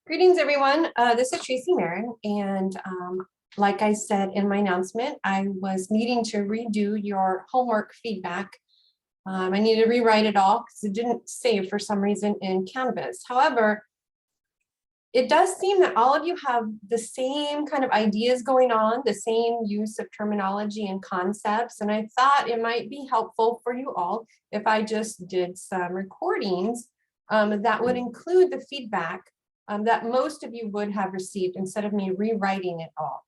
Greetings, everyone. This is Tracy Marin, and like I said in my announcement, I was needing to redo your homework feedback. I needed to rewrite it all because it didn't save for some reason in Canvas. However, it does seem that all of you have the same kind of ideas going on, the same use of terminology and concepts, and I thought it might be helpful for you all if I just did some recordings that would include the feedback that most of you would have received instead of me rewriting it all.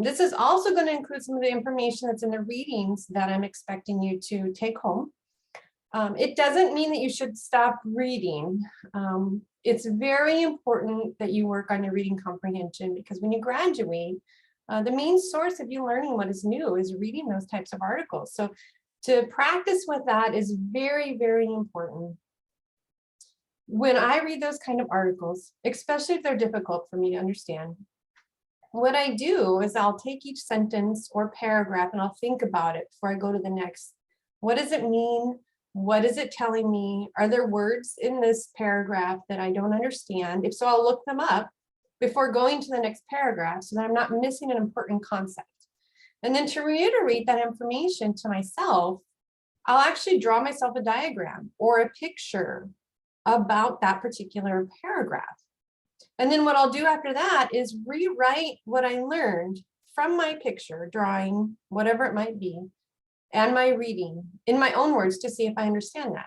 This is also going to include some of the information that's in the readings that I'm expecting you to take home. It doesn't mean that you should stop reading. It's very important that you work on your reading comprehension because when you graduate, the main source of you learning what is new is reading those types of articles. So to practice with that is very, very important. When I read those kind of articles, especially if they're difficult for me to understand, what I do is I'll take each sentence or paragraph and I'll think about it before I go to the next. What does it mean? What is it telling me? Are there words in this paragraph that I don't understand? If so, I'll look them up before going to the next paragraph so that I'm not missing an important concept. And then to reiterate that information to myself, I'll actually draw myself a diagram or a picture about that particular paragraph. And then what I'll do after that is rewrite what I learned from my picture, drawing, whatever it might be, and my reading in my own words to see if I understand that.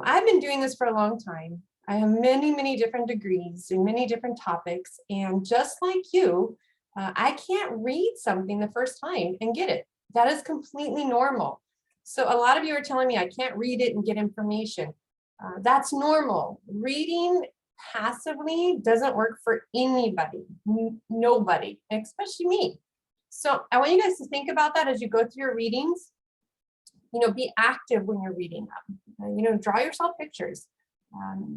I've been doing this for a long time. I have many, many different degrees in many different topics. And just like you, I can't read something the first time and get it. That is completely normal. So a lot of you are telling me I can't read it and get information. That's normal. Reading passively doesn't work for anybody, nobody, especially me. So I want you guys to think about that as you go through your readings. Be active when you're reading them. Draw yourself pictures,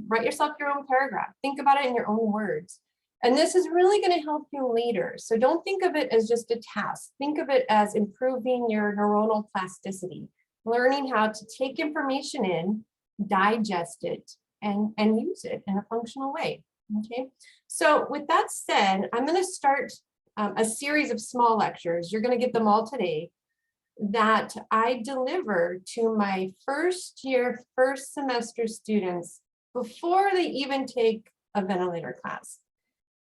write yourself your own paragraph, think about it in your own words. And this is really going to help you later. So don't think of it as just a task. Think of it as improving your neuronal plasticity, learning how to take information in, digest it, and use it in a functional way. Okay, so with that said, I'm going to start a series of small lectures. You're going to get them all today that I deliver to my first year, first semester students before they even take a ventilator class.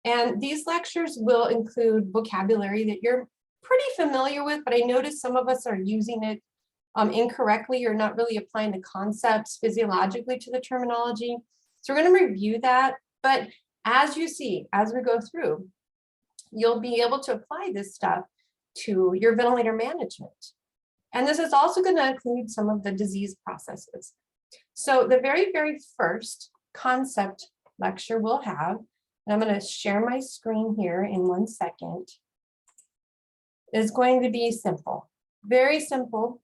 And these lectures will include vocabulary that you're pretty familiar with, but I notice some of us are using it incorrectly. You're not really applying the concepts physiologically to the terminology. So we're going to review that. But as you see, as we go through, you'll be able to apply this stuff to your ventilator management. And this is also going to include some of the disease processes. So the very, very first concept lecture we'll have, and I'm going to share my screen here in 1 second, is going to be simple, very simple,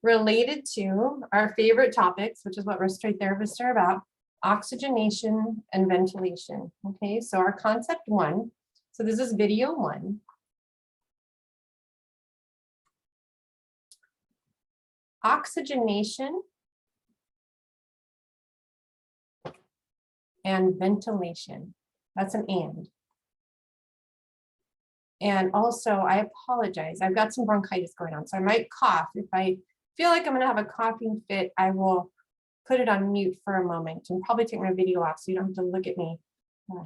related to our favorite topics, which is what respiratory therapists are about, oxygenation and ventilation. Okay, so our concept 1, so this is video 1. Oxygenation and ventilation. That's an and. And also, I apologize. I've got some bronchitis going on, so I might cough. If I feel like I'm going to have a coughing fit, I will put it on mute for a moment and probably take my video off so you don't have to look at me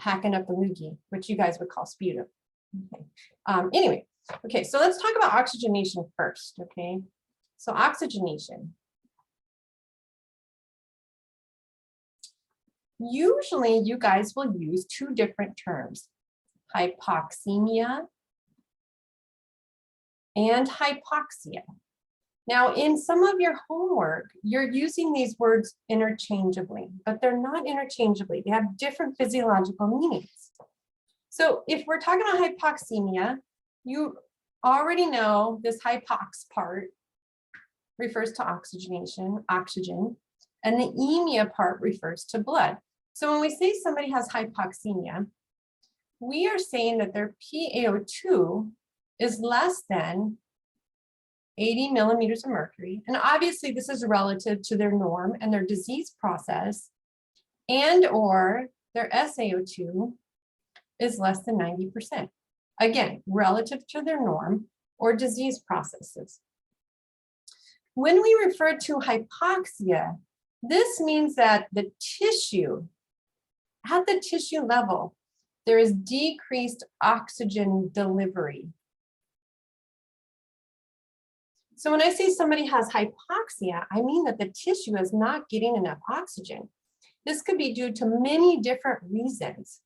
hacking up a loogie, which you guys would call sputum. Okay. Anyway, okay, so let's talk about oxygenation first. Okay, so oxygenation. Usually, you guys will use 2 different terms, hypoxemia and hypoxia. Now, in some of your homework, you're using these words interchangeably, but they're not interchangeably. They have different physiological meanings. So if we're talking about hypoxemia, you already know this hypox part refers to oxygenation, oxygen, and the emia part refers to blood. So when we say somebody has hypoxemia, we are saying that their PaO2 is less than 80 millimeters of mercury. And obviously this is relative to their norm and their disease process and or their SaO2 is less than 90%. Again, relative to their norm or disease processes. When we refer to hypoxia, this means that the tissue, at the tissue level, there is decreased oxygen delivery. So when I say somebody has hypoxia, I mean that the tissue is not getting enough oxygen. This could be due to many different reasons.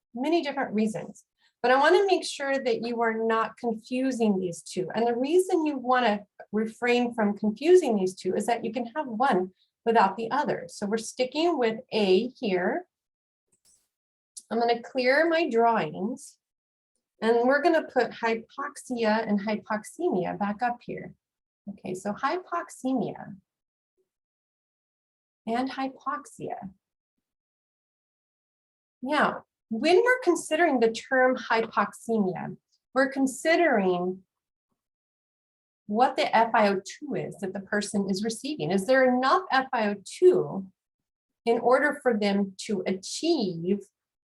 But I want to make sure that you are not confusing these two. And the reason you want to refrain from confusing these two is that you can have one without the other. So we're sticking with A here. I'm going to clear my drawings, and we're going to put hypoxia and hypoxemia back up here. Okay, so hypoxemia and hypoxia. Now, when we're considering the term hypoxemia, we're considering what the FiO2 is that the person is receiving. Is there enough FiO2 in order for them to achieve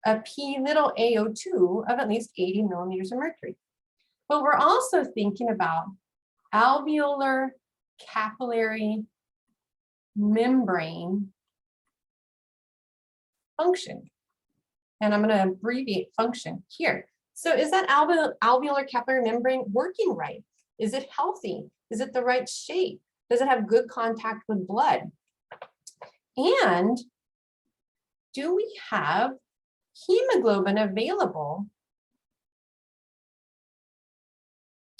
a P(a)O2 of at least 80 millimeters of mercury? But we're also thinking about alveolar capillary membrane function. And I'm going to abbreviate function here. So is that alveolar capillary membrane working right? Is it healthy? Is it the right shape? Does it have good contact with blood? And do we have hemoglobin available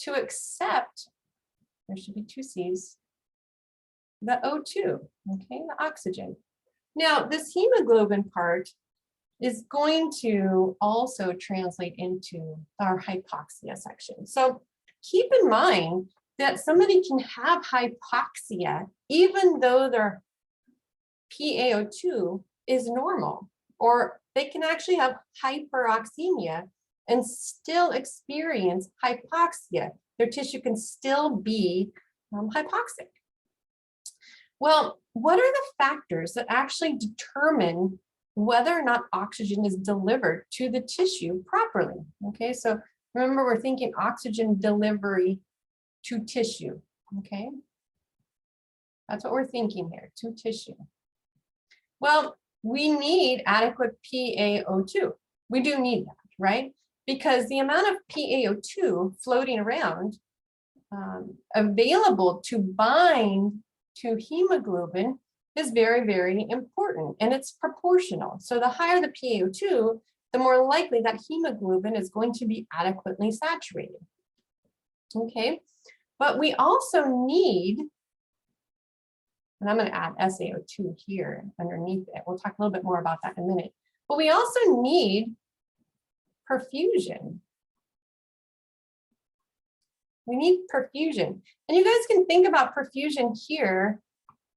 to accept, there should be two C's, the O2, okay, the oxygen. Now, this hemoglobin part is going to also translate into our hypoxia section. So keep in mind that somebody can have hypoxia even though their PaO2 is normal, or they can actually have hyperoxemia and still experience hypoxia. Their tissue can still be hypoxic. Well, what are the factors that actually determine whether or not oxygen is delivered to the tissue properly? Okay, so remember, we're thinking oxygen delivery to tissue, okay? That's what we're thinking here, to tissue. Well, we need adequate PaO2. We do need that, right? Because the amount of PaO2 floating around available to bind to hemoglobin is very, very important, and it's proportional. So the higher the PaO2, the more likely that hemoglobin is going to be adequately saturated. Okay, but we also need, and I'm going to add SaO2 here underneath it. We'll talk a little bit more about that in a minute. But we also need perfusion. We need perfusion. And you guys can think about perfusion here.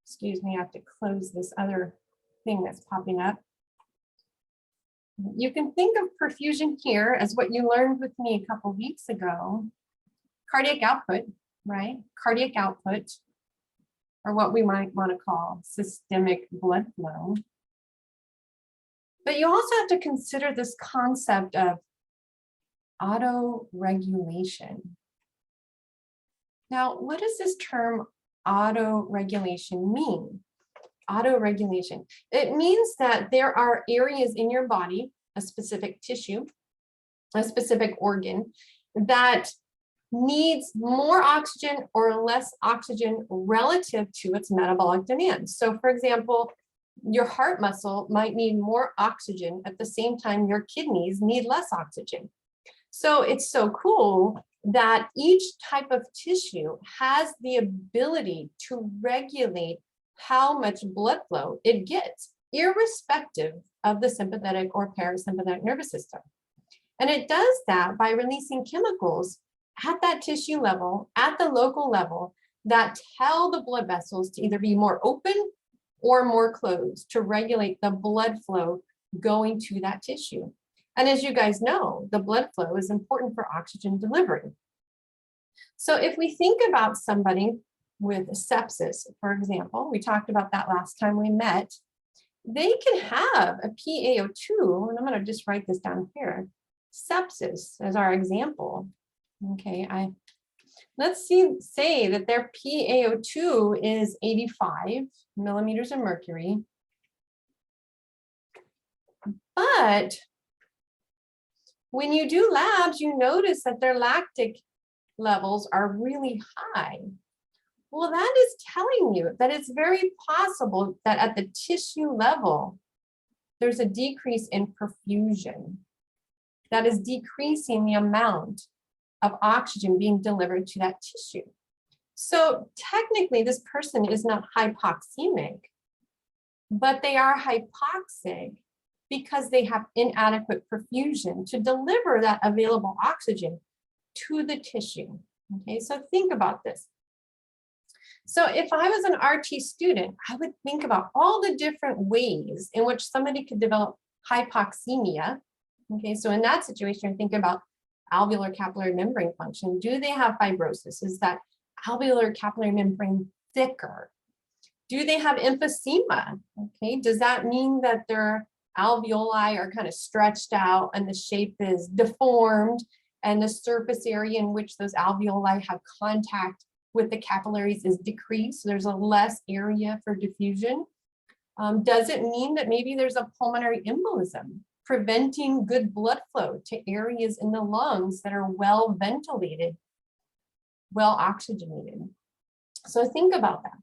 Excuse me, I have to close this other thing that's popping up. You can think of perfusion here as what you learned with me a couple weeks ago. Cardiac output, right? Cardiac output, or what we might want to call systemic blood flow. But you also have to consider this concept of autoregulation. Now, what does this term autoregulation mean? Autoregulation. It means that there are areas in your body, a specific tissue, a specific organ, that needs more oxygen or less oxygen relative to its metabolic demands. So for example, your heart muscle might need more oxygen at the same time your kidneys need less oxygen. So it's so cool that each type of tissue has the ability to regulate how much blood flow it gets, irrespective of the sympathetic or parasympathetic nervous system. And it does that by releasing chemicals at that tissue level, at the local level, that tell the blood vessels to either be more open or more closed to regulate the blood flow going to that tissue. And as you guys know, the blood flow is important for oxygen delivery. So if we think about somebody with sepsis, for example, we talked about that last time we met, they can have a PaO2, and I'm going to just write this down here, sepsis as our example. Okay, let's say that their PaO2 is 85 millimeters of mercury, but when you do labs, you notice that their lactic levels are really high. Well, that is telling you that it's very possible that at the tissue level, there's a decrease in perfusion that is decreasing the amount of oxygen being delivered to that tissue. So technically, this person is not hypoxemic, but they are hypoxic because they have inadequate perfusion to deliver that available oxygen to the tissue. Okay, so think about this. So if I was an RT student, I would think about all the different ways in which somebody could develop hypoxemia. Okay, so in that situation, you're thinking about alveolar capillary membrane function. Do they have fibrosis? Is that alveolar capillary membrane thicker? Do they have emphysema? Okay, does that mean that their alveoli are kind of stretched out and the shape is deformed and the surface area in which those alveoli have contact with the capillaries is decreased? So there's a less area for diffusion. Does it mean that maybe there's a pulmonary embolism, preventing good blood flow to areas in the lungs that are well ventilated, well oxygenated? So think about that.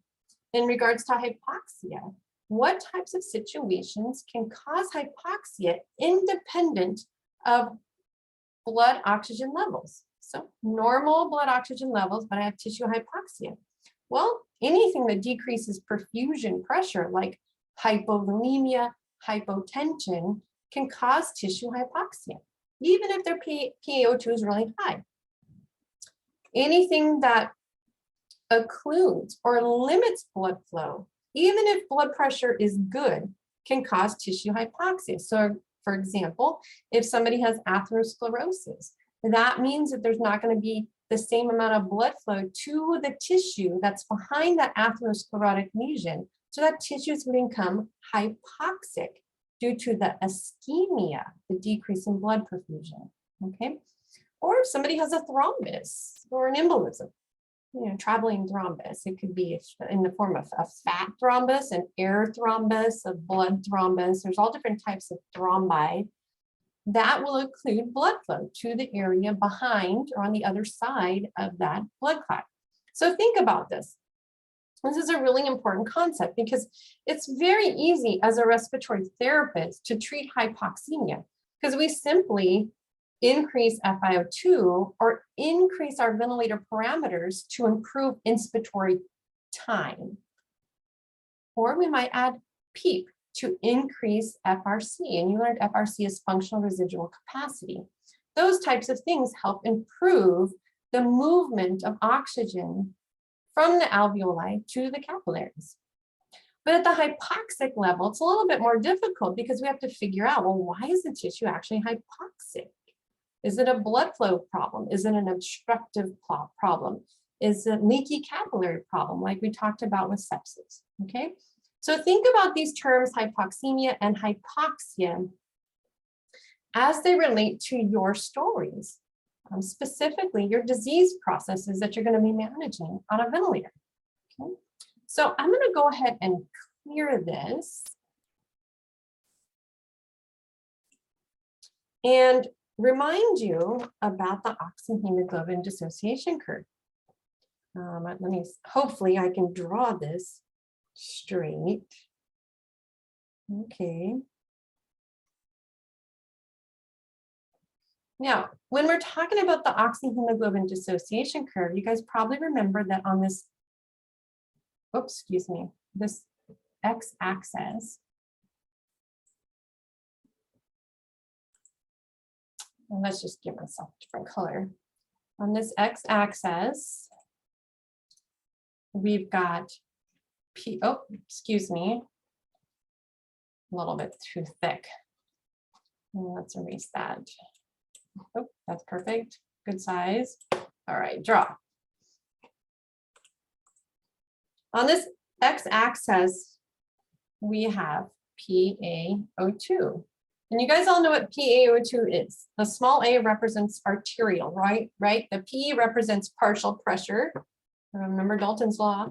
In regards to hypoxia, what types of situations can cause hypoxia independent of blood oxygen levels? So normal blood oxygen levels, but I have tissue hypoxia. Well, anything that decreases perfusion pressure, like hypovolemia, hypotension, can cause tissue hypoxia, even if their PaO2 is really high. Anything that occludes or limits blood flow, even if blood pressure is good, can cause tissue hypoxia. So for example, if somebody has atherosclerosis, that means that there's not going to be the same amount of blood flow to the tissue that's behind that atherosclerotic lesion. So that tissue is going to become hypoxic due to the ischemia, the decrease in blood perfusion. Okay. Or if somebody has a thrombus or an embolism, traveling thrombus. It could be in the form of a fat thrombus, an air thrombus, a blood thrombus. There's all different types of thrombi. That will include blood flow to the area behind or on the other side of that blood clot. So think about this. This is a really important concept because it's very easy as a respiratory therapist to treat hypoxemia because we simply increase FiO2 or increase our ventilator parameters to improve inspiratory time. Or we might add PEEP to increase FRC, and you learned FRC is functional residual capacity. Those types of things help improve the movement of oxygen from the alveoli to the capillaries. But at the hypoxic level, it's a little bit more difficult because we have to figure out, well, why is the tissue actually hypoxic? Is it a blood flow problem? Is it an obstructive problem? Is it a leaky capillary problem like we talked about with sepsis? Okay, so think about these terms hypoxemia and hypoxia as they relate to your stories, specifically your disease processes that you're going to be managing on a ventilator. Okay, so I'm going to go ahead and clear this and remind you about the oxyhemoglobin dissociation curve. Hopefully I can draw this straight. Okay. Now, when we're talking about the oxyhemoglobin dissociation curve, you guys probably remember that on this, this x-axis, and let's just give myself a different color. On this x-axis, we've got a little bit too thick. Let's erase that. Oh, that's perfect. Good size. All right, draw. On this x-axis, we have PaO2. And you guys all know what PaO2 is. The small a represents arterial, right? The P represents partial pressure. Remember Dalton's law.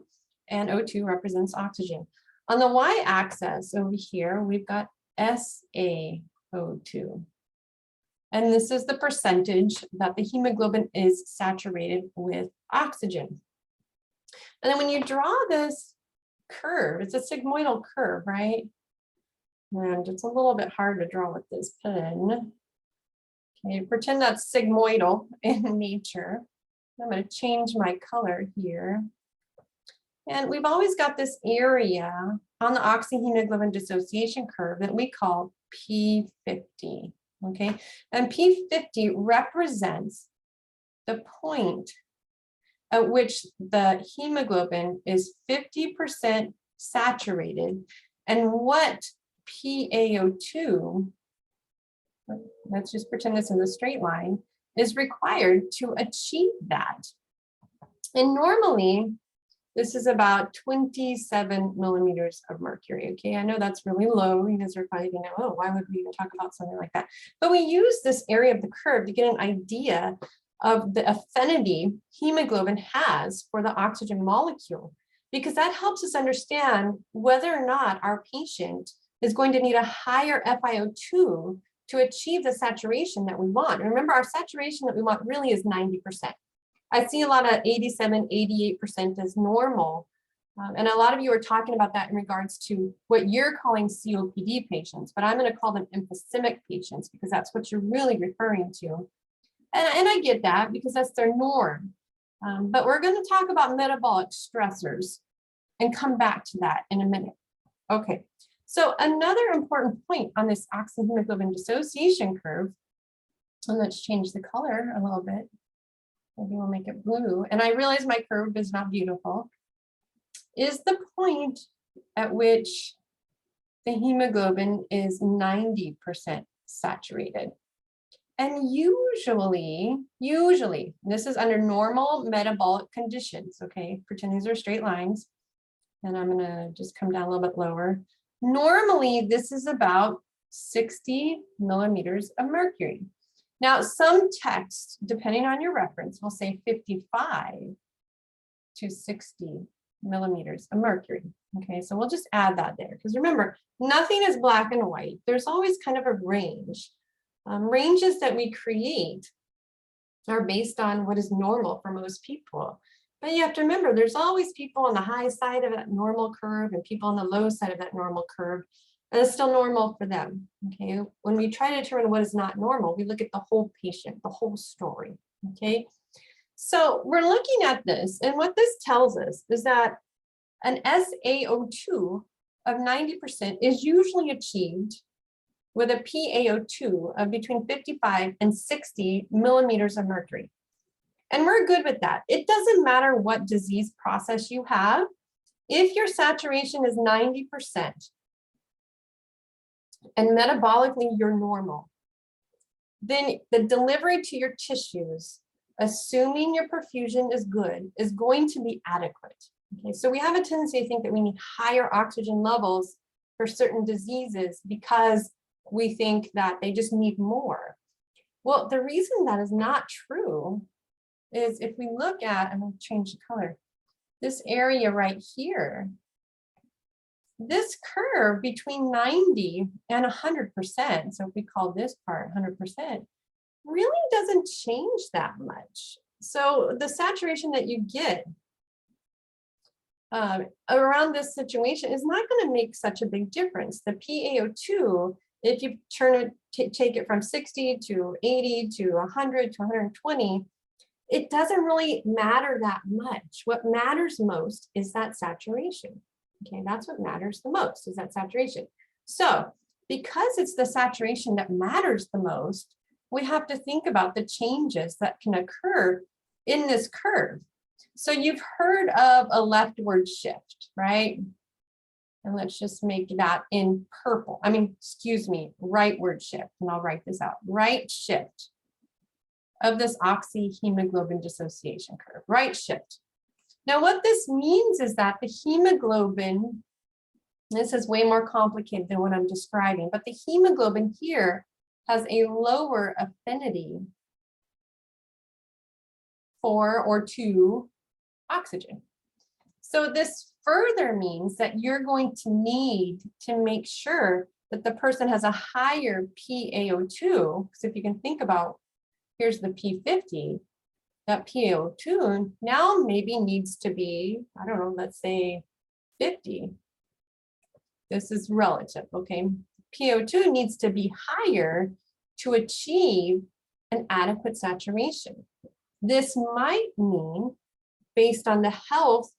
And O2 represents oxygen. On the y-axis over here, we've got SaO2. And this is the percentage that the hemoglobin is saturated with oxygen. And then when you draw this curve, it's a sigmoidal curve, right? And it's a little bit hard to draw with this pen. Okay, pretend that's sigmoidal in nature. I'm going to change my color here. And we've always got this area on the oxyhemoglobin dissociation curve that we call P50. Okay, and P50 represents the point at which the hemoglobin is 50% saturated, and what PaO2, let's just pretend this is a straight line, is required to achieve that. And normally, this is about 27 millimeters of mercury. Okay, I know that's really low. You guys are probably thinking, oh, why would we even talk about something like that? But we use this area of the curve to get an idea of the affinity hemoglobin has for the oxygen molecule, because that helps us understand whether or not our patient is going to need a higher FiO2 to achieve the saturation that we want. And remember, our saturation that we want really is 90%. I see a lot of 87, 88% as normal. And a lot of you are talking about that in regards to what you're calling COPD patients, but I'm going to call them emphysemic patients because that's what you're really referring to. And I get that because that's their norm. But we're going to talk about metabolic stressors and come back to that in a minute. Okay, so another important point on this oxyhemoglobin dissociation curve, and let's change the color a little bit. Maybe we'll make it blue. And I realize my curve is not beautiful, is the point at which the hemoglobin is 90% saturated. And usually, this is under normal metabolic conditions, okay? Pretend these are straight lines. And I'm gonna just come down a little bit lower. Normally, this is about 60 millimeters of mercury. Now, some texts, depending on your reference, will say 55 to 60 millimeters of mercury. Okay, so we'll just add that there because remember, nothing is black and white. There's always kind of a range. Ranges that we create are based on what is normal for most people. But you have to remember, there's always people on the high side of that normal curve and people on the low side of that normal curve. And it's still normal for them, okay? When we try to determine what is not normal, we look at the whole patient, the whole story, okay? So we're looking at this, and what this tells us is that an SaO2 of 90% is usually achieved with a PaO2 of between 55 and 60 millimeters of mercury. And we're good with that. It doesn't matter what disease process you have. If your saturation is 90%, and metabolically you're normal, then the delivery to your tissues, assuming your perfusion is good, is going to be adequate. Okay, so we have a tendency to think that we need higher oxygen levels for certain diseases because we think that they just need more. Well, the reason that is not true is if we look at, I'm going to change the color, this area right here, this curve between 90 and 100%, so if we call this part 100%, really doesn't change that much. So the saturation that you get around this situation is not going to make such a big difference. The PaO2, if you take it from 60 to 80 to 100 to 120, it doesn't really matter that much. What matters most is that saturation. Okay, that's what matters the most, is that saturation. So because it's the saturation that matters the most, we have to think about the changes that can occur in this curve. So you've heard of a leftward shift, right? And let's just make that in purple. Rightward shift, and I'll write this out. Right shift of this oxyhemoglobin dissociation curve, right shift. Now, what this means is that the hemoglobin This is way more complicated than what I'm describing, but the hemoglobin here has a lower affinity for or to oxygen. So this further means that you're going to need to make sure that the person has a higher PaO2, because if you can think about, here's the P50, that PaO2 now maybe needs to be, I don't know, let's say 50. This is relative, okay? PaO2 needs to be higher to achieve an adequate saturation. This might mean, based on the health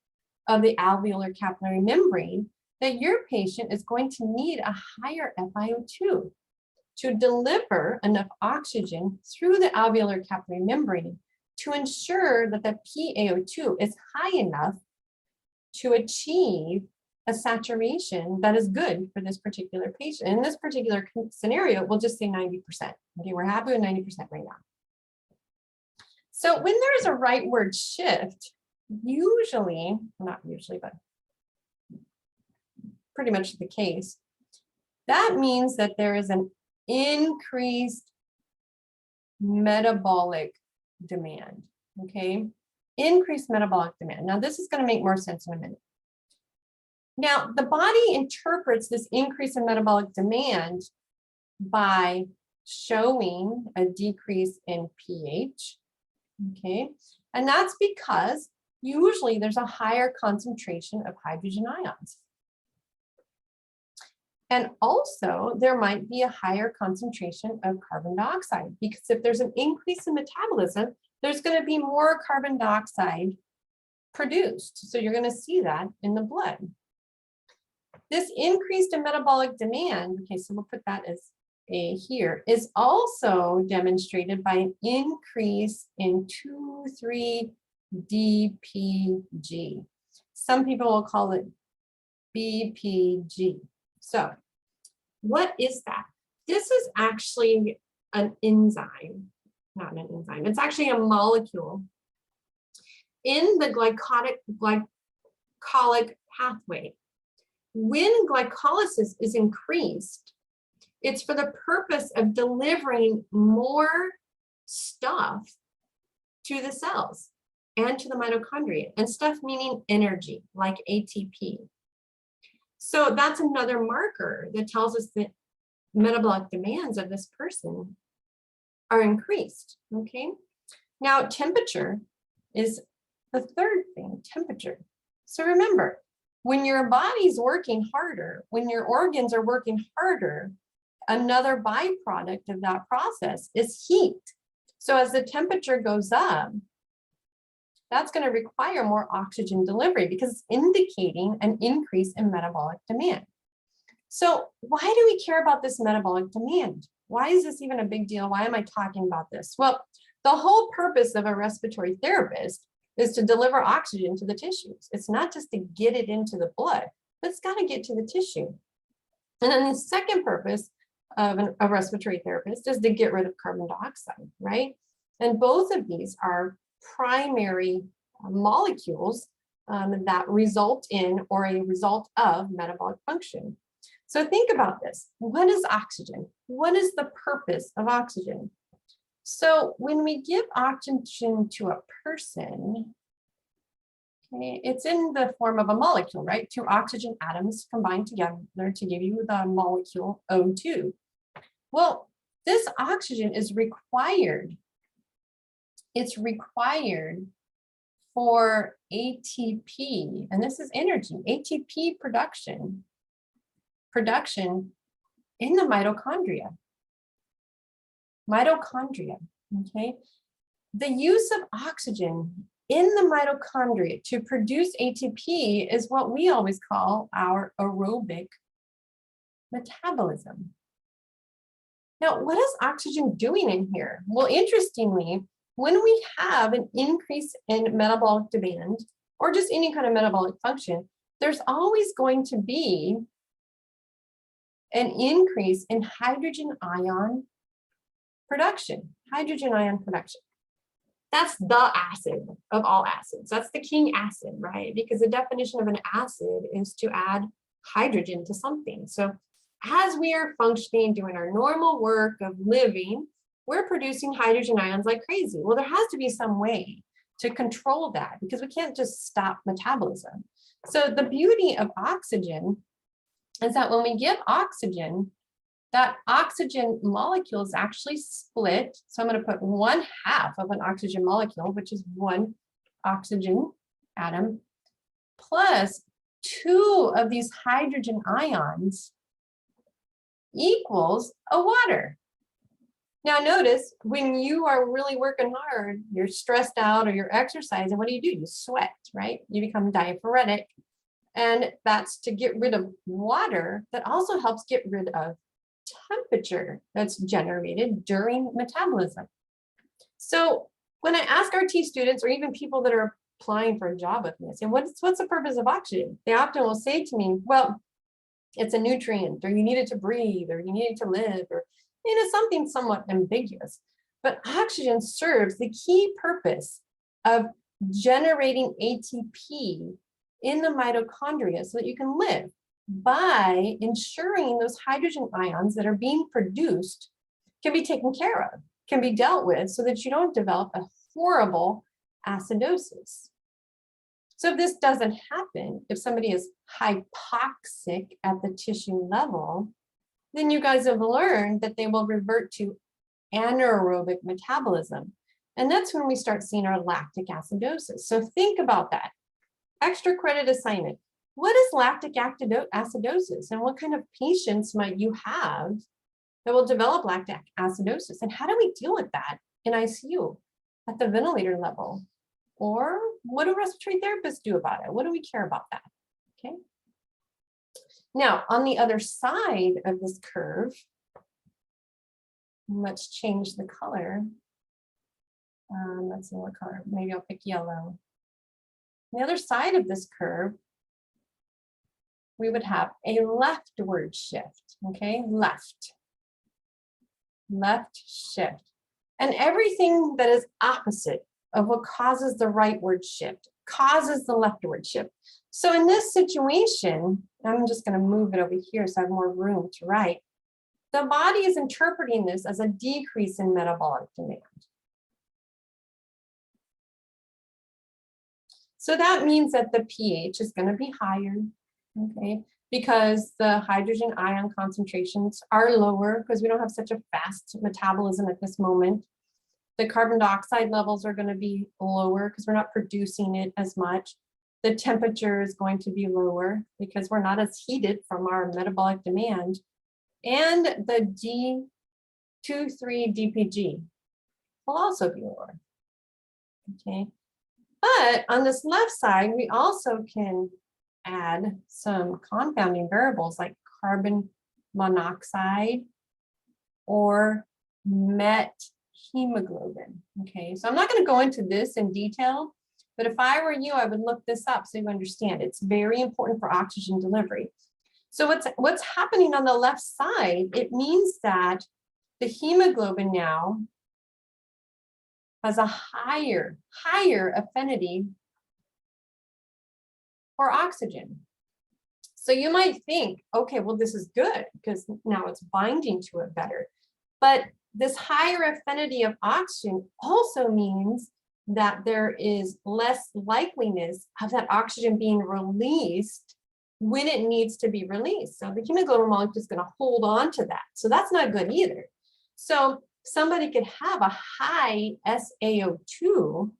of the alveolar capillary membrane, that your patient is going to need a higher FiO2 to deliver enough oxygen through the alveolar capillary membrane to ensure that the PaO2 is high enough to achieve a saturation that is good for this particular patient. In this particular scenario, we'll just say 90%. Okay, we're happy with 90% right now. So when there's a rightward shift, usually, not usually, but pretty much the case, that means that there is an increased metabolic demand, okay? Increased metabolic demand. Now, this is going to make more sense in a minute. Now, the body interprets this increase in metabolic demand by showing a decrease in pH, okay? And that's because usually there's a higher concentration of hydrogen ions. And also there might be a higher concentration of carbon dioxide, because if there's an increase in metabolism, there's going to be more carbon dioxide produced. So you're going to see that in the blood. This increased in metabolic demand, okay, so we'll put that as A here, is also demonstrated by an increase in 2,3-DPG. Some people will call it BPG. So what is that? This is actually an enzyme, not an enzyme. It's actually a molecule in the glycolytic pathway. When glycolysis is increased, it's for the purpose of delivering more stuff to the cells and to the mitochondria, and stuff meaning energy, like ATP. So that's another marker that tells us that metabolic demands of this person are increased, okay? Now, temperature is the third thing, temperature. So remember, when your body's working harder, when your organs are working harder, another byproduct of that process is heat. So as the temperature goes up, that's going to require more oxygen delivery because it's indicating an increase in metabolic demand. So why do we care about this metabolic demand? Why is this even a big deal? Why am I talking about this? Well, the whole purpose of a respiratory therapist is to deliver oxygen to the tissues. It's not just to get it into the blood, but it's got to get to the tissue. And then the second purpose of a respiratory therapist is to get rid of carbon dioxide, right? And both of these are primary molecules that result in or a result of metabolic function. So think about this. What is oxygen? What is the purpose of oxygen? So when we give oxygen to a person, okay, it's in the form of a molecule, right? Two oxygen atoms combined together to give you the molecule O2. Well, this oxygen is required. It's required for ATP, and this is energy, ATP production in the mitochondria. Mitochondria, okay? The use of oxygen in the mitochondria to produce ATP is what we always call our aerobic metabolism. Now, what is oxygen doing in here? Well, interestingly, when we have an increase in metabolic demand or just any kind of metabolic function, there's always going to be an increase in hydrogen ion production. Hydrogen ion production. That's the acid of all acids. That's the king acid, right? Because the definition of an acid is to add hydrogen to something. So as we are functioning, doing our normal work of living, we're producing hydrogen ions like crazy. Well, there has to be some way to control that because we can't just stop metabolism. So the beauty of oxygen is that when we give oxygen, that oxygen molecule is actually split. So I'm going to put 1/2 of an oxygen molecule, which is one oxygen atom, plus 2 of these hydrogen ions equals a water. Now notice when you are really working hard, you're stressed out or you're exercising, what do? You sweat, right? You become diaphoretic. And that's to get rid of water. That also helps get rid of temperature that's generated during metabolism. So when I ask our T students or even people that are applying for a job with me, I say, what's the purpose of oxygen? They often will say to me, well, it's a nutrient, or you need it to breathe, or you need it to live, or something somewhat ambiguous. But oxygen serves the key purpose of generating ATP in the mitochondria so that you can live by ensuring those hydrogen ions that are being produced can be taken care of, can be dealt with so that you don't develop a horrible acidosis. So if this doesn't happen, if somebody is hypoxic at the tissue level, then you guys have learned that they will revert to anaerobic metabolism. And that's when we start seeing our lactic acidosis. So think about that. Extra credit assignment. What is lactic acidosis and what kind of patients might you have that will develop lactic acidosis? And how do we deal with that in ICU at the ventilator level? Or what do respiratory therapists do about it? What do we care about that? Okay. Now, on the other side of this curve, let's change the color. Let's see what color, maybe I'll pick yellow. On the other side of this curve, we would have a leftward shift, okay? Left shift. And everything that is opposite of what causes the rightward shift causes the leftward shift. So in this situation, I'm just going to move it over here so I have more room to write. The body is interpreting this as a decrease in metabolic demand. So that means that the pH is going to be higher, okay, because the hydrogen ion concentrations are lower because we don't have such a fast metabolism at this moment. The carbon dioxide levels are going to be lower because we're not producing it as much. The temperature is going to be lower because we're not as heated from our metabolic demand. And the D2,3-DPG will also be lower, okay? But on this left side, we also can add some confounding variables like carbon monoxide or methemoglobin. Okay, so I'm not going to go into this in detail, but if I were you, I would look this up so you understand. It's very important for oxygen delivery. So what's happening on the left side, it means that the hemoglobin now has a higher affinity for oxygen. So you might think, okay, well, this is good because now it's binding to it better. But this higher affinity of oxygen also means that there is less likeliness of that oxygen being released when it needs to be released. So the hemoglobin molecule is going to hold on to that. So that's not good either. So somebody could have a high SaO2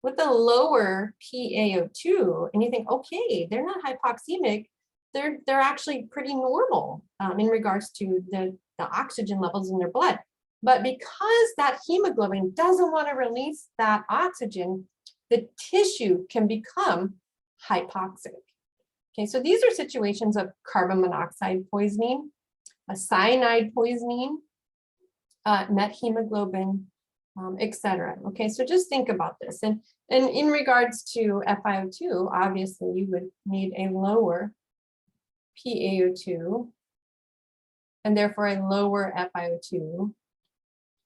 with a lower PaO2, and you think, okay, they're not hypoxemic, they're actually pretty normal in regards to the oxygen levels in their blood. But because that hemoglobin doesn't want to release that oxygen, the tissue can become hypoxic. Okay, so these are situations of carbon monoxide poisoning, a cyanide poisoning, methemoglobin, etc. Okay, so just think about this. And in regards to FiO2, obviously you would need a lower PaO2 and therefore a lower FiO2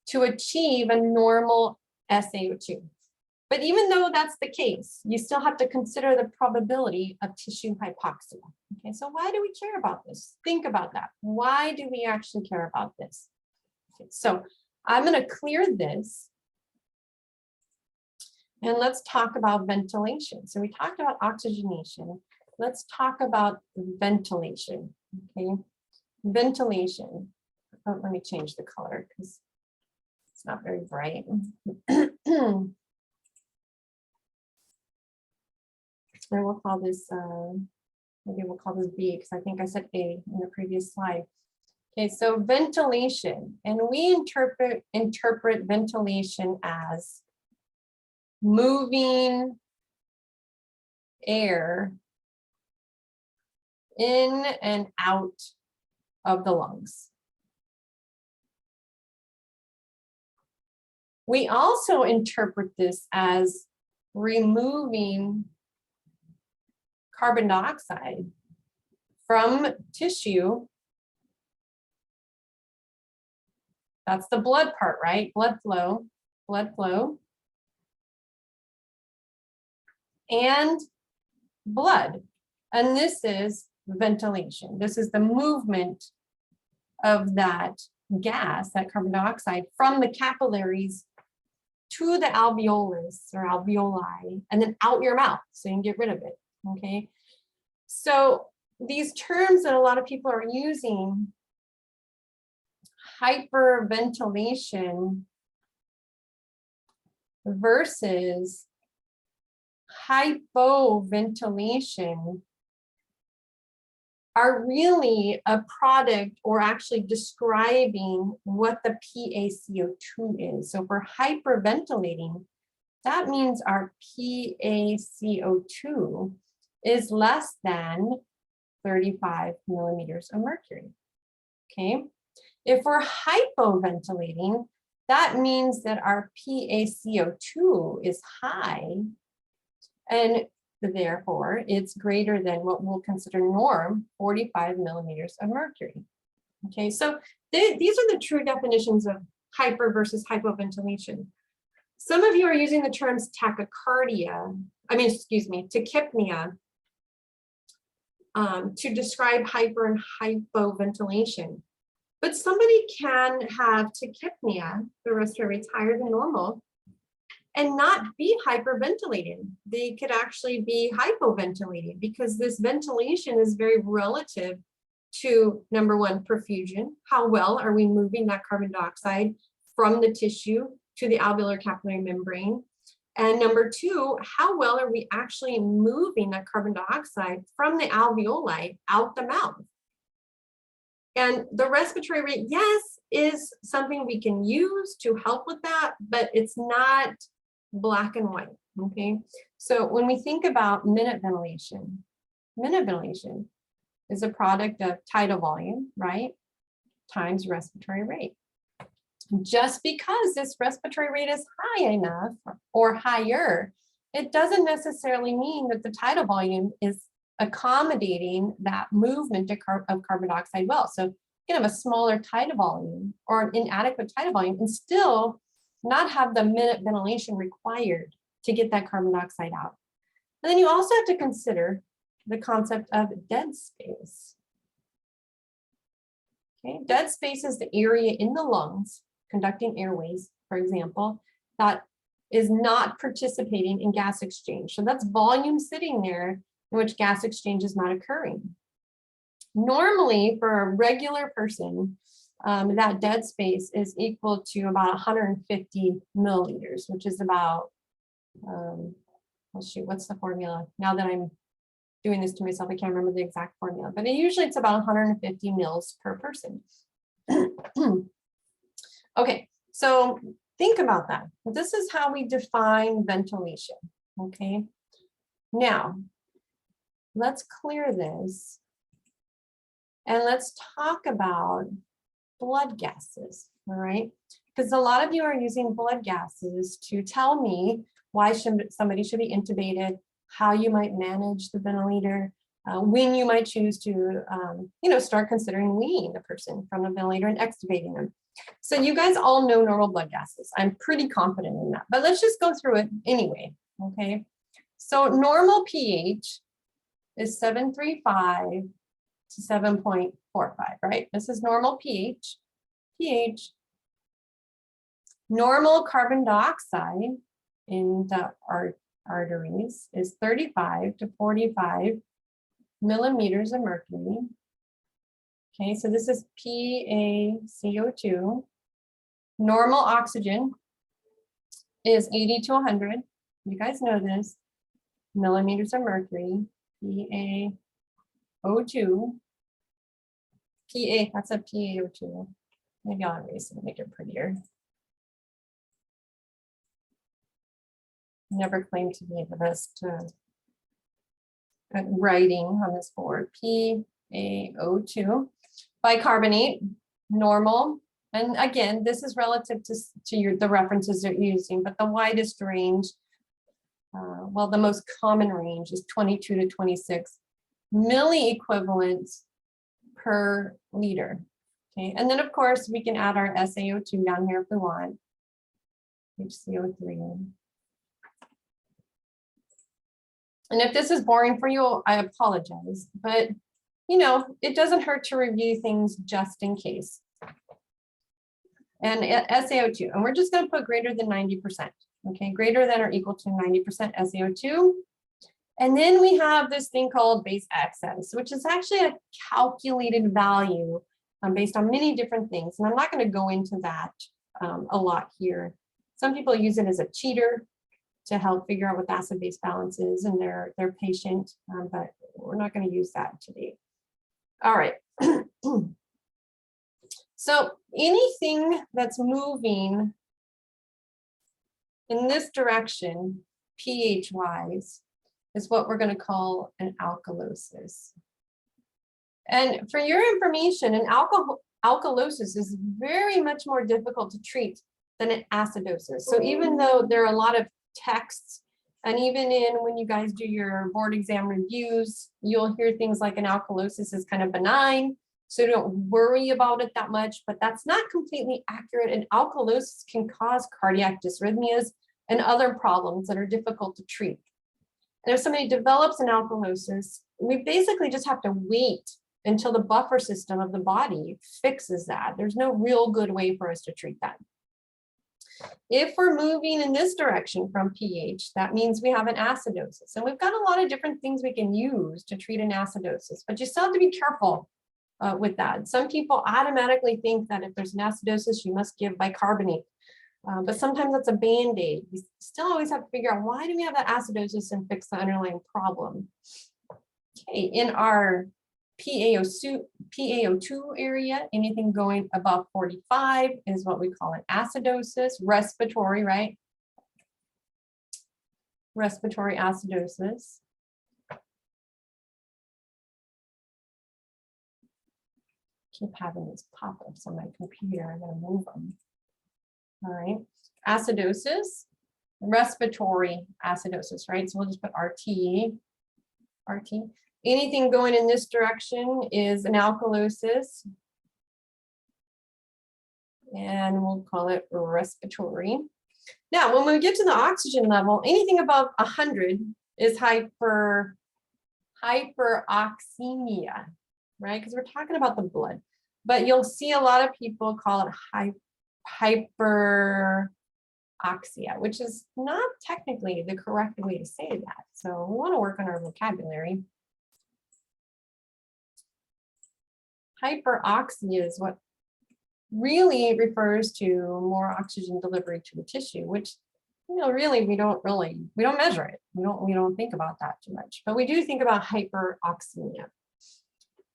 to achieve a normal SaO2. But even though that's the case, you still have to consider the probability of tissue hypoxia. Okay, so why do we care about this? Think about that. Why do we actually care about this? Okay, so I'm going to clear this. And let's talk about ventilation. So we talked about oxygenation. Let's talk about ventilation. Okay, ventilation. Oh, let me change the color because it's not very bright. And we'll call this, maybe we'll call this B because I think I said A in the previous slide. Okay, so ventilation, and we interpret ventilation as moving air in and out of the lungs. We also interpret this as removing carbon dioxide from tissue. That's the blood part, right? Blood flow, and blood. And this is ventilation. This is the movement of that gas, that carbon dioxide, from the capillaries to the alveolus or alveoli, and then out your mouth so you can get rid of it. Okay, so these terms that a lot of people are using, hyperventilation versus hypoventilation, are really a product or actually describing what the PaCO2 is. So for hyperventilating, that means our PaCO2 is less than 35 millimeters of mercury. Okay. If we're hypoventilating, that means that our PaCO2 is high, and therefore it's greater than what we'll consider norm, 45 millimeters of mercury. Okay, so these are the true definitions of hyper versus hypoventilation. Some of you are using the terms tachycardia, tachypnea, to describe hyper and hypoventilation. But somebody can have tachypnea, the respiratory rate's higher than normal, and not be hyperventilating. They could actually be hypoventilating because this ventilation is very relative to, number one, perfusion. How well are we moving that carbon dioxide from the tissue to the alveolar capillary membrane? And number two, how well are we actually moving that carbon dioxide from the alveoli out the mouth? And the respiratory rate, yes, is something we can use to help with that, but it's not black and white, okay? So when we think about minute ventilation is a product of tidal volume, right, times respiratory rate. Just because this respiratory rate is high enough or higher, it doesn't necessarily mean that the tidal volume is accommodating that movement of carbon dioxide well. So you can have a smaller tidal volume or an inadequate tidal volume and still not have the minute ventilation required to get that carbon dioxide out. And then you also have to consider the concept of dead space. Okay, dead space is the area in the lungs, conducting airways, for example, that is not participating in gas exchange. So that's volume sitting there in which gas exchange is not occurring. Normally, for a regular person, that dead space is equal to about 150 milliliters, which is about, what's the formula? Now that I'm doing this to myself, I can't remember the exact formula, but usually it's about 150 mils per person. Okay, so think about that. This is how we define ventilation, okay? Now, let's clear this and let's talk about blood gases, all right? Because a lot of you are using blood gases to tell me why somebody should be intubated, how you might manage the ventilator, when you might choose to, start considering weaning the person from the ventilator and extubating them. So you guys all know normal blood gases. I'm pretty confident in that, but let's just go through it anyway, okay? So normal pH is 7.35 to 7.45, right? This is normal pH. Normal carbon dioxide in the arteries is 35 to 45 millimeters of mercury. Okay, so this is PaCO2. Normal oxygen is 80 to 100. You guys know this. Millimeters of mercury, PaO2. that's a PaO2. Maybe I'll erase it and make it prettier. Never claimed to be the best at writing on this board. PaO2. Bicarbonate, normal. And again, this is relative to the references you're using, but the widest range, well, the most common range is 22 to 26 milliequivalents per liter. Okay, and then of course we can add our SaO2 down here if we want. HCO3. And if this is boring for you, I apologize, but you know, it doesn't hurt to review things just in case. And SaO2, and we're just going to put greater than 90%, okay, greater than or equal to 90% SaO2. And then we have this thing called base excess, which is actually a calculated value based on many different things. And I'm not going to go into that a lot here. Some people use it as a cheater to help figure out what the acid-base balance is in their patient, but we're not going to use that today. All right. So anything that's moving in this direction, pH-wise, is what we're going to call an alkalosis. And for your information, an alkalosis is very much more difficult to treat than an acidosis. So even though there are a lot of texts, and even when you guys do your board exam reviews, you'll hear things like an alkalosis is kind of benign, so don't worry about it that much, but that's not completely accurate. And alkalosis can cause cardiac dysrhythmias and other problems that are difficult to treat. And if somebody develops an alkalosis, we basically just have to wait until the buffer system of the body fixes that. There's no real good way for us to treat that. If we're moving in this direction from pH, that means we have an acidosis. And we've got a lot of different things we can use to treat an acidosis, but you still have to be careful with that. Some people automatically think that if there's an acidosis, you must give bicarbonate. But sometimes that's a Band-Aid. We still always have to figure out, why do we have that acidosis and fix the underlying problem? Okay, in our PaO2 area, anything going above 45 is what we call an acidosis, respiratory, right? Respiratory acidosis. Keep having these pop-ups on my computer. I'm going to move them. All right, acidosis, respiratory acidosis, right? So we'll just put RT. Anything going in this direction is an alkalosis, and we'll call it respiratory. Now, when we get to the oxygen level, anything above 100 is hyperoxemia, right? Because we're talking about the blood, but you'll see a lot of people call it hyperoxia, which is not technically the correct way to say that. So we want to work on our vocabulary. Hyperoxia is what really refers to more oxygen delivery to the tissue, which, you know, really we don't measure it. We don't think about that too much, but we do think about hyperoxemia.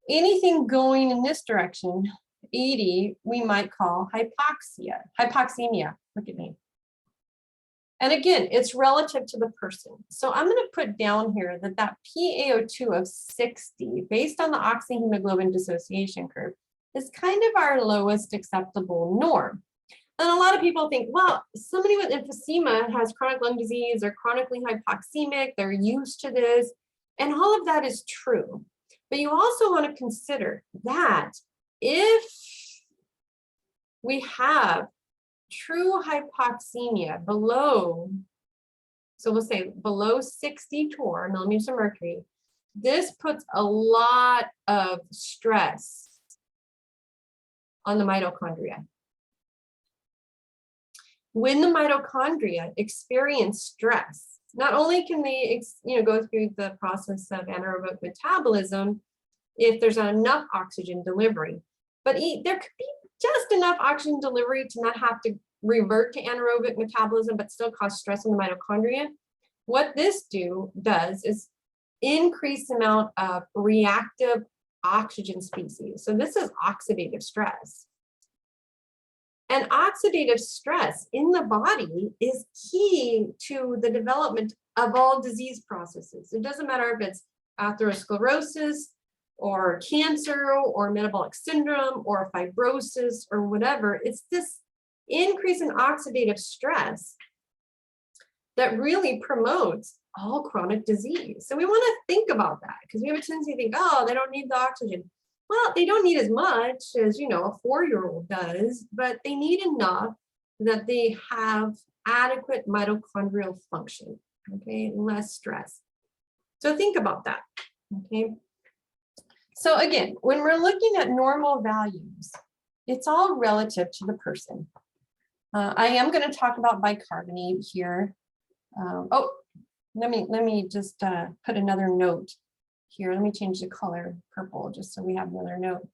Anything going in this direction, 80, we might call hypoxemia. Look at me. And again, it's relative to the person. So I'm going to put down here that PaO2 of 60, based on the oxyhemoglobin dissociation curve, is kind of our lowest acceptable norm. And a lot of people think, well, somebody with emphysema has chronic lung disease or chronically hypoxemic, they're used to this, and all of that is true. But you also want to consider that if we have true hypoxemia below, so we'll say below 60 torr millimeters of mercury, this puts a lot of stress on the mitochondria. When the mitochondria experience stress, not only can they go through the process of anaerobic metabolism if there's not enough oxygen delivery, but there could be just enough oxygen delivery to not have to revert to anaerobic metabolism, but still cause stress on the mitochondria. What this does is increase the amount of reactive oxygen species. So this is oxidative stress. And oxidative stress in the body is key to the development of all disease processes. It doesn't matter if it's atherosclerosis or cancer or metabolic syndrome or fibrosis or whatever. It's this increase in oxidative stress that really promotes all chronic disease. So we want to think about that because we have a tendency to think, oh, they don't need the oxygen. Well, they don't need as much as, a 4-year-old does, but they need enough that they have adequate mitochondrial function, okay, less stress. So think about that, okay? So again, when we're looking at normal values, it's all relative to the person. I am going to talk about bicarbonate here. Let me just put another note here. Let me change the color purple just so we have another note.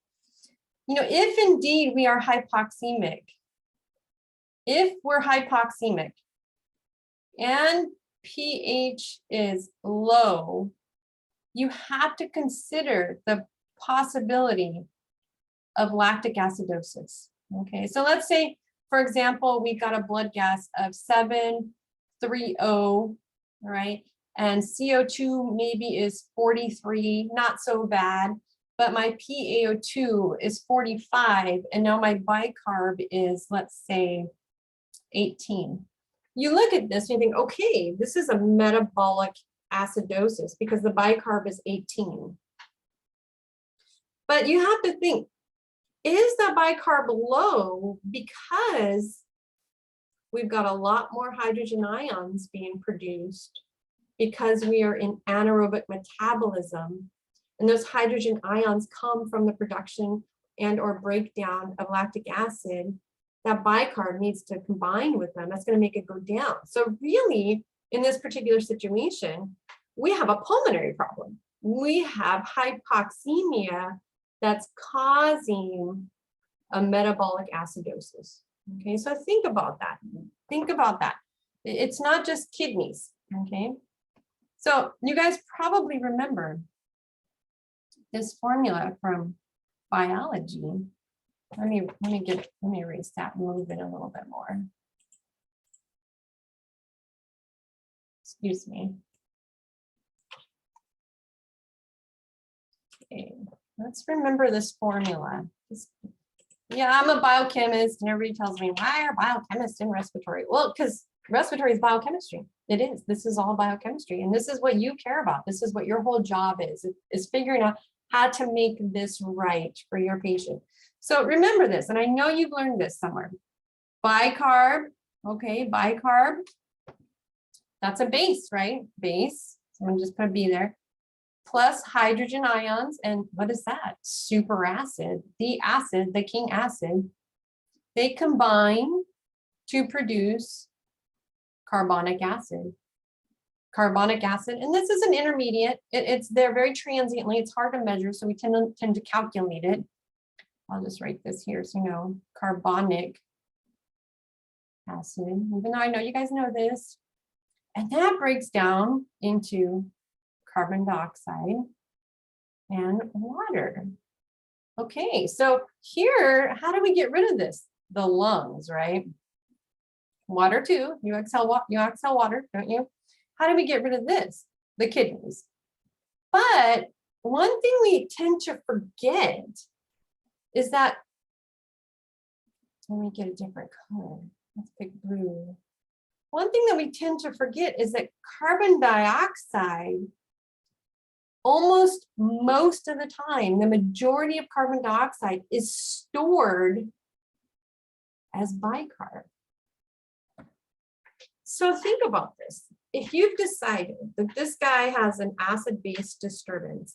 If indeed we are hypoxemic, if we're hypoxemic and pH is low, you have to consider the possibility of lactic acidosis. Okay, so let's say, for example, we've got a blood gas of 730, right? And CO2 maybe is 43, not so bad, but my PaO2 is 45, and now my bicarb is, let's say, 18. You look at this and you think, okay, this is a metabolic acidosis because the bicarb is 18. But you have to think, is the bicarb low because we've got a lot more hydrogen ions being produced because we are in anaerobic metabolism, and those hydrogen ions come from the production and or breakdown of lactic acid. That bicarb needs to combine with them. That's going to make it go down. So really, in this particular situation, we have a pulmonary problem. We have hypoxemia that's causing a metabolic acidosis. Okay, so think about that. Think about that. It's not just kidneys. Okay, so you guys probably remember this formula from biology. Let me erase that and move it a little bit more. Excuse me. Okay, let's remember this formula. Yeah, I'm a biochemist and everybody tells me, why are biochemists in respiratory? Well, because respiratory is biochemistry. It is. This is all biochemistry. And this is what you care about. This is what your whole job is figuring out how to make this right for your patient. So remember this, and I know you've learned this somewhere. Bicarb, okay, bicarb. That's a base, right? Base. So I'm going to just put a B there. Plus hydrogen ions, and what is that? Superacid, the king acid. They combine to produce carbonic acid. Carbonic acid, and this is an intermediate. It's there very transiently. It's hard to measure, so we tend to calculate it. I'll just write this here so you know. Carbonic acid, even though I know you guys know this. And that breaks down into carbon dioxide and water. Okay, so here, how do we get rid of this? The lungs, right? Water too, you exhale water, don't you? How do we get rid of this? The kidneys. But one thing we tend to forget is that, let me get a different color. Let's pick blue. One thing that we tend to forget is that carbon dioxide, almost most of the time, the majority of carbon dioxide is stored as bicarb. So think about this. If you've decided that this guy has an acid-base disturbance,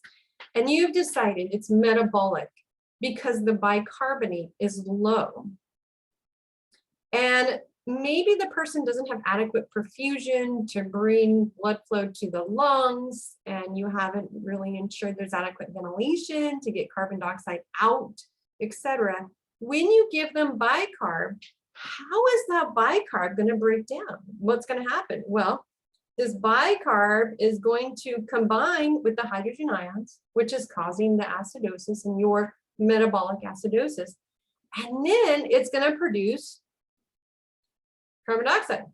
and you've decided it's metabolic because the bicarbonate is low, and maybe the person doesn't have adequate perfusion to bring blood flow to the lungs, and you haven't really ensured there's adequate ventilation to get carbon dioxide out, etc. When you give them bicarb, how is that bicarb going to break down? What's going to happen? Well, this bicarb is going to combine with the hydrogen ions, which is causing the acidosis and your metabolic acidosis. And then it's going to produce carbon dioxide.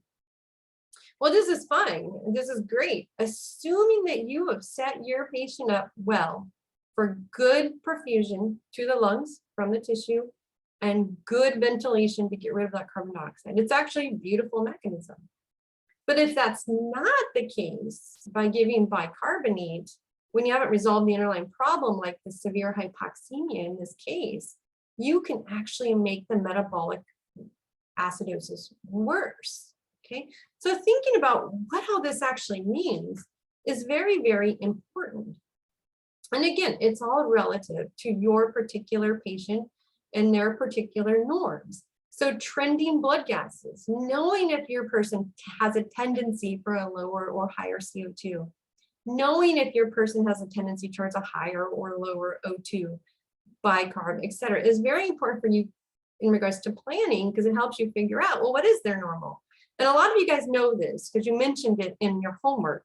Well, this is fine. This is great, assuming that you have set your patient up well for good perfusion to the lungs from the tissue and good ventilation to get rid of that carbon dioxide. It's actually a beautiful mechanism. But if that's not the case, by giving bicarbonate, when you haven't resolved the underlying problem, like the severe hypoxemia in this case, you can actually make the metabolic acidosis worse. Okay, so thinking about what all this actually means is very, very important. And again, it's all relative to your particular patient and their particular norms. So trending blood gases, knowing if your person has a tendency for a lower or higher CO2, knowing if your person has a tendency towards a higher or lower O2, bicarb, et cetera, is very important for you in regards to planning, because it helps you figure out, well, what is their normal? And a lot of you guys know this because you mentioned it in your homework,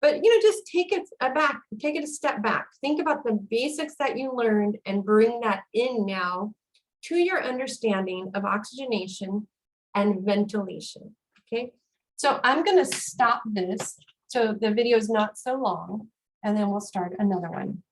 but just take it a step back. Think about the basics that you learned and bring that in now to your understanding of oxygenation and ventilation, okay? So I'm gonna stop this so the video is not so long, and then we'll start another one.